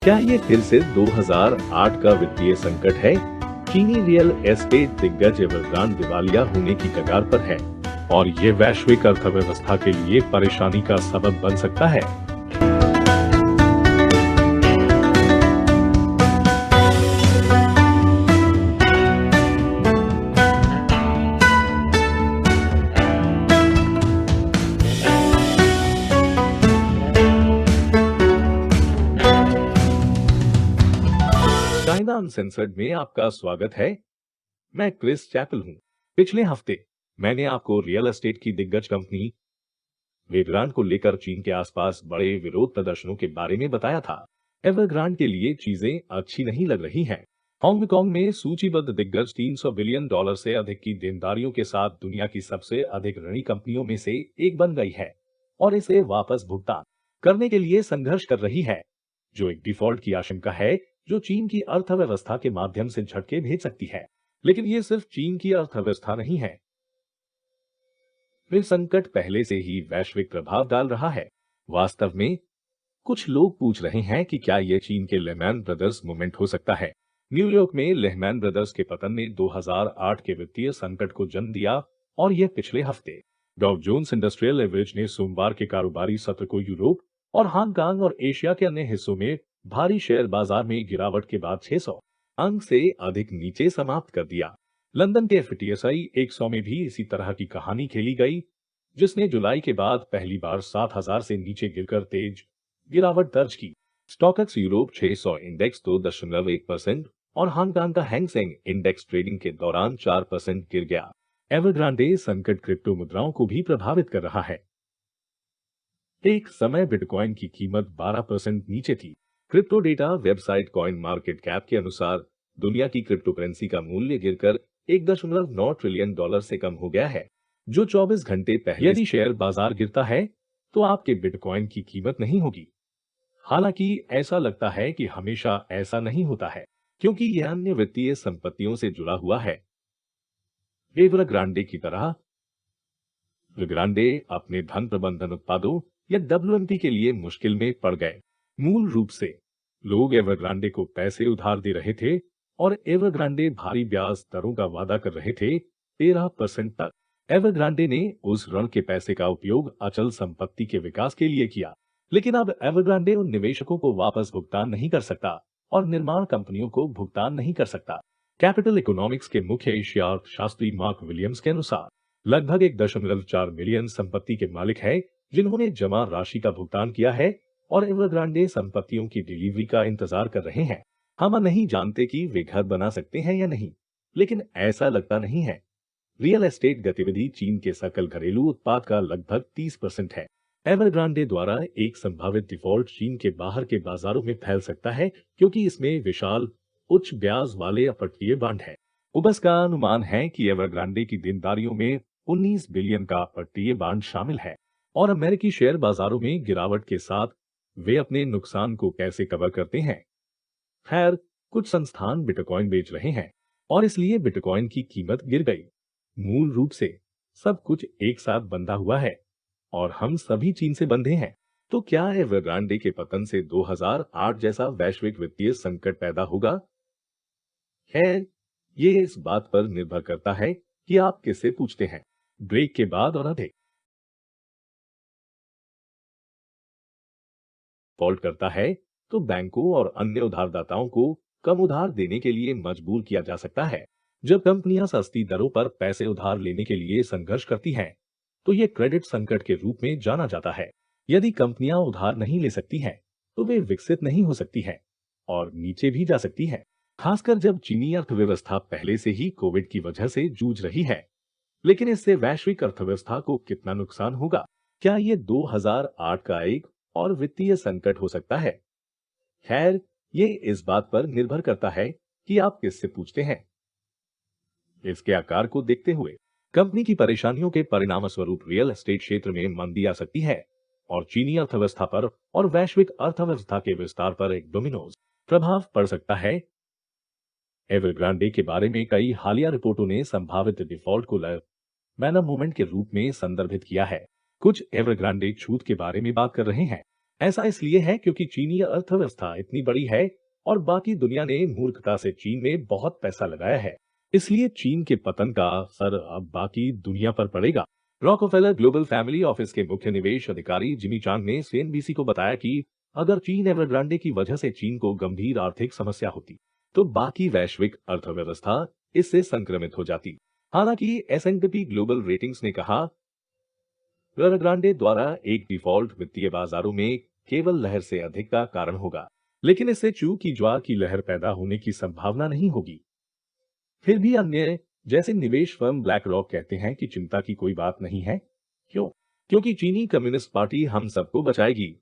क्या ये फिर से 2008 का वित्तीय संकट है? चीनी रियल एस्टेट दिग्गज एवरग्रांडे दिवालिया होने की कगार पर है और ये वैश्विक अर्थव्यवस्था के लिए परेशानी का सबब बन सकता है। चाइना अनसेंसर्ड में आपका स्वागत है। मैं क्रिस चैपल हूँ। पिछले हफ्ते मैंने आपको रियल एस्टेट की दिग्गज कंपनी एवरग्रांडे को लेकर चीन के आसपास बड़े विरोध प्रदर्शनों के बारे में बताया था। एवरग्रांडे के लिए चीजें अच्छी नहीं लग रही हैं। हांगकांग में सूचीबद्ध दिग्गज $300 बिलियन से अधिक की देनदारियों के साथ दुनिया की सबसे अधिक ऋणी कंपनियों में से एक बन गई है और इसे वापस भुगतान करने के लिए संघर्ष कर रही है, जो एक डिफॉल्ट की आशंका है जो चीन की अर्थव्यवस्था के माध्यम से झटके भेज सकती है। लेकिन ये सिर्फ चीन की अर्थव्यवस्था नहीं है। वे संकट पहले से ही वैश्विक प्रभाव डाल रहा है। वास्तव में कुछ लोग पूछ रहे हैं कि क्या यह चीन के लेहमैन ब्रदर्स मूवमेंट हो सकता है। न्यूयॉर्क में लेहमैन ब्रदर्स के पतन ने 2008 के वित्तीय संकट को जन्म दिया और यह पिछले हफ्ते डाउ जोन्स इंडस्ट्रियल एवरेज ने सोमवार के कारोबारी सत्र को यूरोप और हांगकांग और एशिया के अन्य हिस्सों में भारी शेयर बाजार में गिरावट के बाद 600 अंक से अधिक नीचे समाप्त कर दिया। लंदन के FTSE 100 में भी इसी तरह की कहानी खेली गई, जिसने जुलाई के बाद पहली बार 7000 से नीचे गिरकर तेज गिरावट दर्ज की। स्टॉक्स यूरोप 600 इंडेक्स 2.1% और हांगकांग का हैंग सेंग इंडेक्स ट्रेडिंग के दौरान 4% गिर गया। एवरग्रांडे संकट क्रिप्टो मुद्राओं को भी प्रभावित कर रहा है। एक समय बिटकॉइन की कीमत 12% नीचे थी। Crypto data website coin market cap के अनुसार दुनिया की क्रिप्टो करेंसी का मूल्य गिरकर $1.9 ट्रिलियन से कम हो गया है, जो 24 घंटे पहले। यदि शेयर बाजार गिरता है तो आपके बिटकॉइन की कीमत नहीं होगी। हालांकि ऐसा लगता है कि हमेशा ऐसा नहीं होता है, क्योंकि यह अन्य वित्तीय संपत्तियों से जुड़ा हुआ है। एवरग्रांडे की तरह एवरग्रांडे अपने धन प्रबंधन उत्पादों या WMP के लिए मुश्किल में पड़ गए। मूल रूप से लोग एवरग्रांडे को पैसे उधार दे रहे थे और एवरग्रांडे भारी ब्याज दरों का वादा कर रहे थे, 13% तक। एवरग्रांडे ने उस ऋण के पैसे का उपयोग अचल संपत्ति के विकास के लिए किया, लेकिन अब एवरग्रांडे उन निवेशकों को वापस भुगतान नहीं कर सकता और निर्माण कंपनियों को भुगतान नहीं कर सकता। कैपिटल इकोनॉमिक्स के मुख्य एशिया अर्थशास्त्री मार्क विलियम्स के अनुसार लगभग 1.4 मिलियन संपत्ति के मालिक है जिन्होंने जमा राशि का भुगतान किया है और एवरग्रांडे संपत्तियों की डिलीवरी का इंतजार कर रहे हैं। हम नहीं जानते कि वे घर बना सकते हैं या नहीं, लेकिन ऐसा लगता नहीं है। रियल एस्टेट गतिविधि चीन के सकल घरेलू उत्पाद का लगभग 30% है। एवरग्रांडे द्वारा एक संभावित डिफॉल्ट चीन के बाहर के बाजारों में फैल सकता है, क्योंकि इसमें विशाल उच्च ब्याज वाले अपतटीय बांड है। उबस का अनुमान है कि एवरग्रांडे की देनदारियों में 19 बिलियन का अपतटीय बांड शामिल है और अमेरिकी शेयर बाजारों में गिरावट के साथ वे अपने नुकसान को कैसे कवर करते हैं। खैर, कुछ संस्थान बिटकॉइन बेच रहे हैं और इसलिए बिटकॉइन की कीमत गिर गई। मूल रूप से सब कुछ एक साथ बंधा हुआ है और हम सभी चीन से बंधे हैं। तो क्या एवरग्रांडे के पतन से 2008 जैसा वैश्विक वित्तीय संकट पैदा होगा? खैर, ये इस बात पर निर्भर करता है कि आप किससे पूछते हैं। ब्रेक के बाद और अधिक डिफॉल्ट करता है तो बैंकों और अन्य उधारदाताओं को कम उधार देने के लिए मजबूर किया जा सकता है। जब कंपनियां सस्ती दरों पर पैसे उधार लेने के लिए संघर्ष करती हैं, तो ये क्रेडिट संकट के रूप में जाना जाता है। यदि कंपनियां उधार नहीं ले सकती हैं, तो वे विकसित नहीं हो सकती हैं और नीचे भी जा सकती हैं, खासकर जब चीनी अर्थव्यवस्था पहले से ही कोविड की वजह से जूझ रही है। लेकिन इससे वैश्विक अर्थव्यवस्था को कितना नुकसान होगा? क्या ये 2008 का एक और वित्तीय संकट हो सकता है? खैर, ये इस बात पर निर्भर करता है कि आप किससे पूछते हैं। इसके आकार को देखते हुए कंपनी की परेशानियों के परिणाम स्वरूप रियल एस्टेट क्षेत्र में मंदी आ सकती है और चीनी अर्थव्यवस्था पर और वैश्विक अर्थव्यवस्था के विस्तार पर एक डोमिनोज प्रभाव पड़ सकता है। एवरग्रांडे के बारे में कई हालिया रिपोर्टों ने संभावित डिफॉल्ट को लेहमैन मूवमेंट के रूप में संदर्भित किया है। कुछ एवरग्रांडे छूट के बारे में बात कर रहे हैं, ऐसा इसलिए है क्योंकि चीनी अर्थव्यवस्था इतनी बड़ी है और बाकी दुनिया ने मूर्खता से चीन में बहुत पैसा लगाया है। इसलिए चीन के पतन का असर अब बाकी दुनिया पर पड़ेगा। रॉकफेलर ग्लोबल फैमिली ऑफिस के मुख्य निवेश अधिकारी जिमी चांग ने सीएनबीसी को बताया कि अगर चीन एवरग्रांडे की वजह से चीन को गंभीर आर्थिक समस्या होती, तो बाकी वैश्विक अर्थव्यवस्था इससे संक्रमित हो जाती। हालांकि एस&पी ग्लोबल रेटिंग्स ने कहा, एवरग्रांडे द्वारा एक डिफॉल्ट वित्तीय बाजारों में केवल लहर से अधिक का कारण होगा, लेकिन इससे चू की ज्वार की लहर पैदा होने की संभावना नहीं होगी। फिर भी अन्य जैसे निवेश फर्म ब्लैक रॉक कहते हैं कि चिंता की कोई बात नहीं है। क्यों? क्योंकि चीनी कम्युनिस्ट पार्टी हम सबको बचाएगी।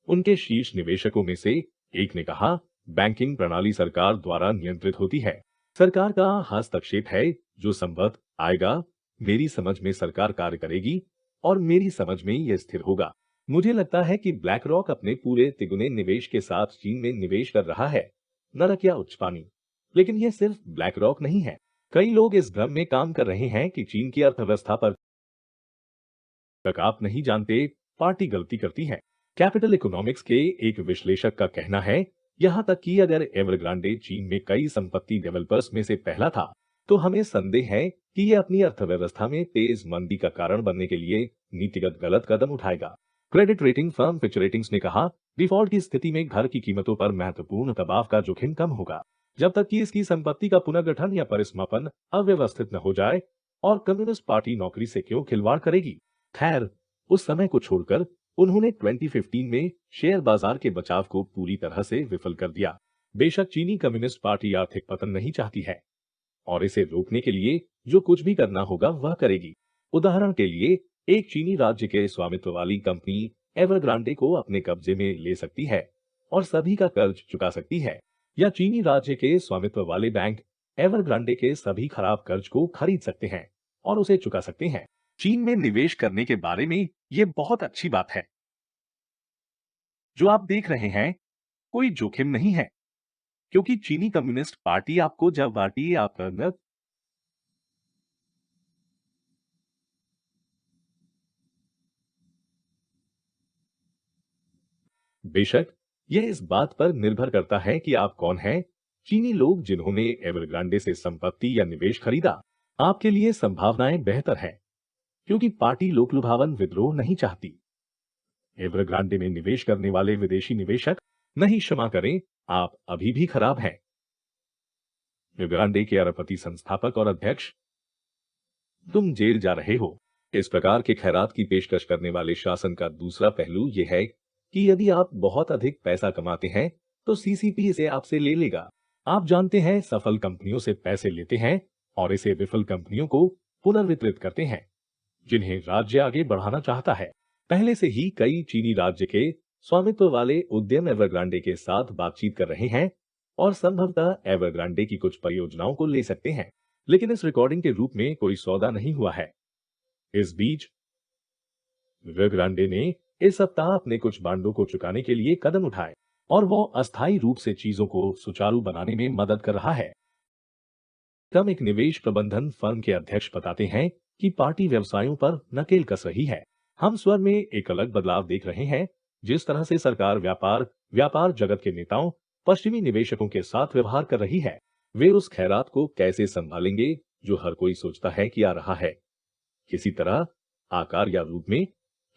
उनके शीर्ष निवेशकों में से एक ने कहा, बैंकिंग प्रणाली सरकार द्वारा नियंत्रित होती है। सरकार का हस्तक्षेप है जो संभव आएगा। मेरी समझ में सरकार कार्य करेगी और मेरी समझ में यह स्थिर होगा। मुझे लगता है कि ब्लैक रॉक अपने पूरे तिगुने निवेश के साथ चीन में निवेश कर रहा है, नरक या उच्च पानी। लेकिन यह सिर्फ ब्लैक रॉक नहीं है। कई लोग इस भ्रम में काम कर रहे हैं कि चीन की अर्थव्यवस्था पर तक आप नहीं जानते पार्टी गलती करती है। कैपिटल इकोनॉमिक्स के एक विश्लेषक का कहना है, यहां तक कि अगर एवरग्रांडे चीन में कई संपत्ति डेवलपर्स में से पहला था, तो हमें संदेह है कि यह अपनी अर्थव्यवस्था में तेज मंदी का कारण बनने के लिए नीतिगत गलत कदम उठाएगा। Credit rating firm Fitch ratings ने कहा, डिफॉल्ट की स्थिति में घर की कीमतों पर महत्वपूर्ण दबाव का जोखिम कम होगा, जब तक कि इसकी संपत्ति का पुनर्गठन या परिसमापन अव्यवस्थित न हो जाए। और कम्युनिस्ट पार्टी नौकरी से क्यों खिलवाड़ करेगी? खैर, उस समय को छोड़कर उन्होंने 2015 में शेयर बाजार के बचाव को पूरी तरह से विफल कर दिया। बेशक चीनी कम्युनिस्ट पार्टी आर्थिक पतन नहीं चाहती है और इसे रोकने के लिए जो कुछ भी करना होगा वह करेगी। उदाहरण के लिए, एक चीनी राज्य के स्वामित्व वाली कंपनी एवरग्रांडे को अपने कब्जे में ले सकती है और सभी का कर्ज चुका सकती है, या चीनी राज्य के स्वामित्व वाले बैंक एवरग्रांडे के सभी खराब कर्ज को खरीद सकते हैं और उसे चुका सकते हैं। चीन में निवेश करने के बारे में ये बहुत अच्छी बात है। जो आप देख रहे हैं, कोई जोखिम नहीं है, क्योंकि चीनी कम्युनिस्ट पार्टी आपको जब बाटी आप बेशक यह इस बात पर निर्भर करता है कि आप कौन हैं। चीनी लोग जिन्होंने एवरग्रांडे से संपत्ति या निवेश खरीदा, आपके लिए संभावनाएं बेहतर है, क्योंकि पार्टी लोक लुभावन विद्रोह नहीं चाहती। एवरग्रांडे में निवेश करने वाले विदेशी निवेशक, नहीं क्षमा करें, आप अभी भी खराब हैं। एवरग्रांडे के अरबपति संस्थापक और अध्यक्ष, तुम जेल जा रहे हो। इस प्रकार के खैरात की पेशकश करने वाले शासन का दूसरा पहलू यह है कि यदि आप बहुत अधिक पैसा कमाते हैं, तो सीसीपी इसे आपसे ले लेगा। आप जानते हैं, सफल कंपनियों से पैसे लेते हैं और इसे विफल कंपनियों को पुनर्वितरित करते हैं, जिन्हें राज्य आगे बढ़ाना चाहता है। पहले से ही कई चीनी राज्य के स्वामित्व वाले उद्यम एवरग्रांडे के साथ बातचीत कर रहे हैं और संभवतः एवरग्रांडे की कुछ परियोजनाओं को ले सकते हैं, लेकिन इस रिकॉर्डिंग के रूप में कोई सौदा नहीं हुआ है। इस बीच एवरग्रांडे ने इस सप्ताह अपने कुछ बांडों को चुकाने के लिए कदम उठाए और वो अस्थायी रूप से चीजों को सुचारू बनाने में मदद कर रहा है। तब एक निवेश प्रबंधन फर्म के अध्यक्ष बताते हैं कि पार्टी व्यवसायों पर नकेल कस रही है। हम स्वर में एक अलग बदलाव देख रहे हैं। जिस तरह से सरकार व्यापार व्यापार जगत के नेताओं, पश्चिमी निवेशकों के साथ व्यवहार कर रही है, वे उस खैरात को कैसे संभालेंगे जो हर कोई सोचता है कि आ रहा है। किसी तरह, आकार या रूप में,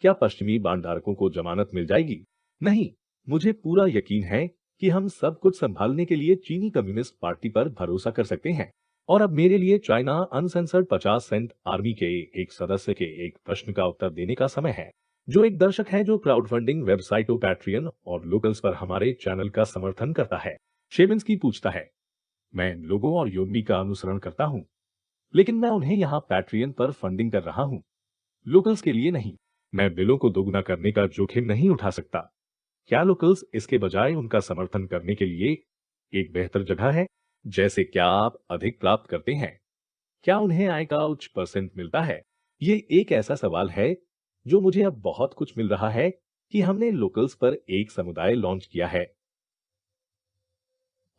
क्या पश्चिमी बांडधारकों को जमानत मिल जाएगी? नहीं। मुझे पूरा यकीन है कि हम सब कुछ संभालने के लिए चीनी कम्युनिस्ट पार्टी पर भरोसा कर सकते हैं। और अब मेरे लिए चाइना अनसेंसर्ड 50 सेंट आर्मी के एक सदस्य के एक प्रश्न का उत्तर देने का समय है, जो एक दर्शक है जो क्राउड फंडिंग वेबसाइटों पैट्रियन और लोकल्स पर हमारे चैनल का समर्थन करता है। शेबिंस्की पूछता है, मैं इन लोगों और योनबी का अनुसरण करता हूं, लेकिन मैं उन्हें यहाँ पैट्रियन पर फंडिंग कर रहा हूँ, लोकल्स के लिए नहीं। मैं बिलों को दोगुना करने का जोखिम नहीं उठा सकता। क्या लोकल्स इसके बजाय उनका समर्थन करने के लिए एक बेहतर जगह है? जैसे क्या आप अधिक प्राप्त करते हैं? क्या उन्हें आय का उच्च परसेंट मिलता है? ये एक ऐसा सवाल है जो मुझे अब बहुत कुछ मिल रहा है कि हमने लोकल्स पर एक समुदाय लॉन्च किया है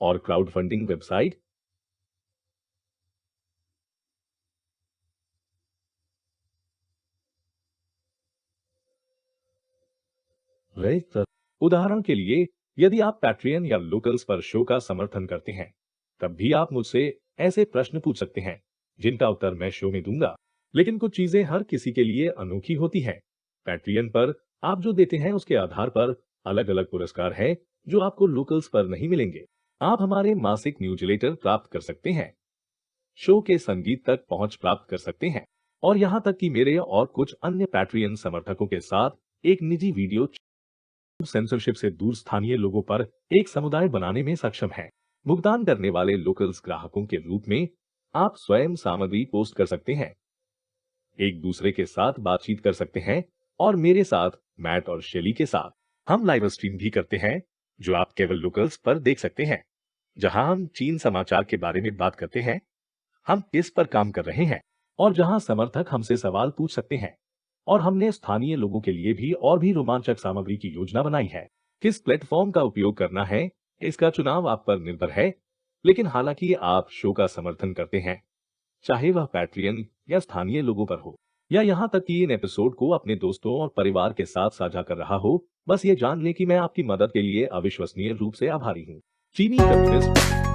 और क्राउड फंडिंग वेबसाइट उदाहरण के लिए, यदि आप पैट्रियन या लोकल्स पर शो का समर्थन करते हैं, तब भी आप मुझसे ऐसे प्रश्न पूछ सकते हैं जिनका उत्तर मैं शो में दूंगा। लेकिन कुछ चीजें हर किसी के लिए अनोखी होती हैं। पैट्रियन पर आप जो देते हैं उसके आधार पर अलग अलग पुरस्कार है जो आपको लोकल्स पर नहीं मिलेंगे। आप हमारे मासिक न्यूज़लेटर प्राप्त कर सकते हैं, शो के संगीत तक पहुंच प्राप्त कर सकते हैं, और यहाँ तक कि मेरे और कुछ अन्य पैट्रियन समर्थकों के साथ एक निजी वीडियो सेंसरशिप से दूर स्थानीय लोगों पर एक समुदाय बनाने में सक्षम है। भुगतान करने वाले लोकल्स ग्राहकों के रूप में आप स्वयं सामग्री पोस्ट कर सकते हैं, एक दूसरे के साथ बातचीत कर सकते हैं, और मेरे साथ, मैट और शेली के साथ हम लाइव स्ट्रीम भी करते हैं जो आप केवल लोकल्स पर देख सकते हैं, जहां हम चीन समाचार के बारे में बात करते हैं, हम किस पर काम कर रहे हैं, और जहां समर्थक हमसे सवाल पूछ सकते हैं। और हमने स्थानीय लोगों के लिए भी और भी रोमांचक सामग्री की योजना बनाई है। किस प्लेटफॉर्म का उपयोग करना है, इसका चुनाव आप पर निर्भर है, लेकिन हालांकि आप शो का समर्थन करते हैं, चाहे वह पैट्रियन या स्थानीय लोगों पर हो, या यहाँ तक कि इन एपिसोड को अपने दोस्तों और परिवार के साथ साझा कर रहा हो, बस ये जान लें कि मैं आपकी मदद के लिए अविश्वसनीय रूप से आभारी हूँ। चीनी कम्युनिस्ट